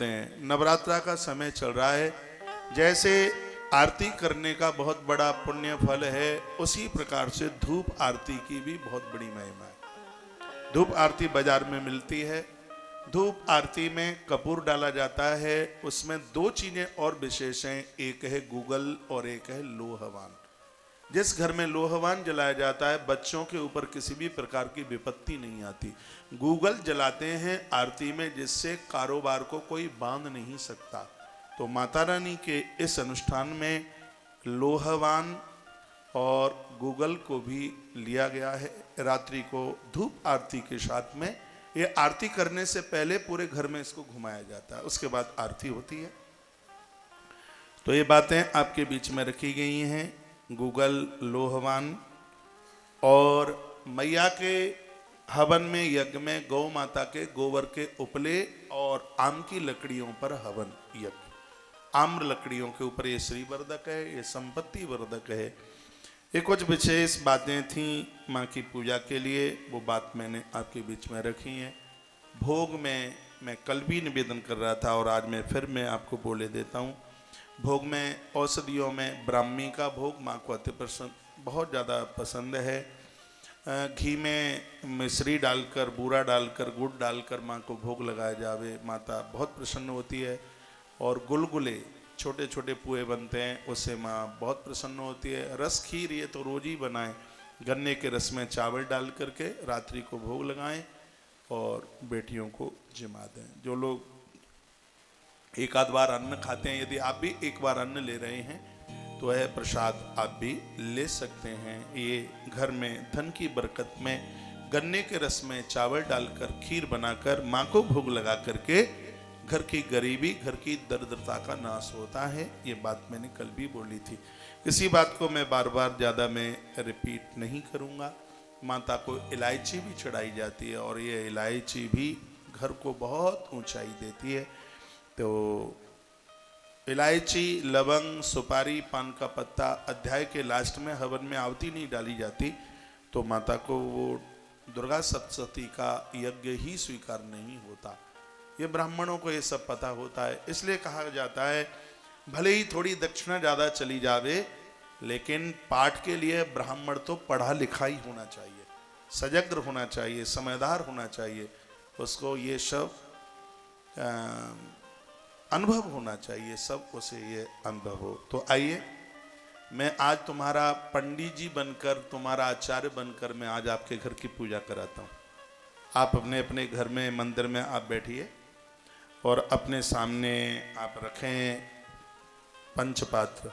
करते हैं। नवरात्रा का समय चल रहा है, जैसे आरती करने का बहुत बड़ा पुण्य फल है, उसी प्रकार से धूप आरती की भी बहुत बड़ी महिमा है। धूप आरती बाजार में मिलती है। धूप आरती में कपूर डाला जाता है। उसमें दो चीजें और विशेष हैं, एक है गूगल और एक है लोहवान। जिस घर में लोहवान जलाया जाता है, बच्चों के ऊपर किसी भी प्रकार की विपत्ति नहीं आती। गूगल जलाते हैं आरती में, जिससे कारोबार को कोई बांध नहीं सकता। तो माता रानी के इस अनुष्ठान में लोहवान और गूगल को भी लिया गया है। रात्रि को धूप आरती के साथ में, ये आरती करने से पहले पूरे घर में इसको घुमाया जाता है, उसके बाद आरती होती है। तो ये बातें आपके बीच में रखी गई हैं। गूगल, लोहवान और मैया के हवन में, यज्ञ में गौ माता के गोबर के उपले और आम की लकड़ियों पर हवन यज्ञ। आम्र लकड़ियों के ऊपर ये श्री वर्धक है, ये संपत्ति वर्धक है। ये कुछ विशेष बातें थीं माँ की पूजा के लिए, वो बात मैंने आपके बीच में रखी है। भोग में मैं कल भी निवेदन कर रहा था और आज मैं आपको बोले देता हूँ। भोग में औषधियों में ब्राह्मी का भोग माँ को अति पसंद, बहुत ज़्यादा पसंद है। घी में मिश्री डालकर, बूरा डालकर, गुड़ डालकर माँ को भोग लगाया जावे, माता बहुत प्रसन्न होती है। और गुलगुले, छोटे छोटे पुए बनते हैं, उससे माँ बहुत प्रसन्न होती है। रस खीर ये तो रोज ही बनाएं, गन्ने के रस में चावल डाल करके रात्रि को भोग लगाएं और बेटियों को जिमा दें। जो लोग एक आध बार अन्न खाते हैं, यदि आप भी एक बार अन्न ले रहे हैं तो यह प्रसाद आप भी ले सकते हैं। ये घर में धन की बरकत में गन्ने के रस में चावल डालकर खीर बनाकर माँ को भोग लगा करके घर की गरीबी, घर की दरिद्रता का नाश होता है। ये बात मैंने कल भी बोली थी। इसी बात को मैं बार बार ज़्यादा मैं रिपीट नहीं करूँगा। माता को इलायची भी चढ़ाई जाती है और ये इलायची भी घर को बहुत ऊंचाई देती है। तो इलायची, लवंग, सुपारी, पान का पत्ता अध्याय के लास्ट में हवन में आहुति नहीं डाली जाती तो माता को वो दुर्गा सप्तशती का यज्ञ ही स्वीकार नहीं होता। ये ब्राह्मणों को ये सब पता होता है, इसलिए कहा जाता है भले ही थोड़ी दक्षिणा ज़्यादा चली जावे, लेकिन पाठ के लिए ब्राह्मण तो पढ़ा लिखा ही होना चाहिए, सजग होना चाहिए, समझदार होना चाहिए, उसको ये सब अनुभव होना चाहिए, सब उसे ये अनुभव हो। तो आइए, मैं आज तुम्हारा पंडित जी बनकर, तुम्हारा आचार्य बनकर मैं आज आपके घर की पूजा कराता हूँ। आप अपने अपने घर में, मंदिर में आप बैठिए और अपने सामने आप रखें पंचपात्र।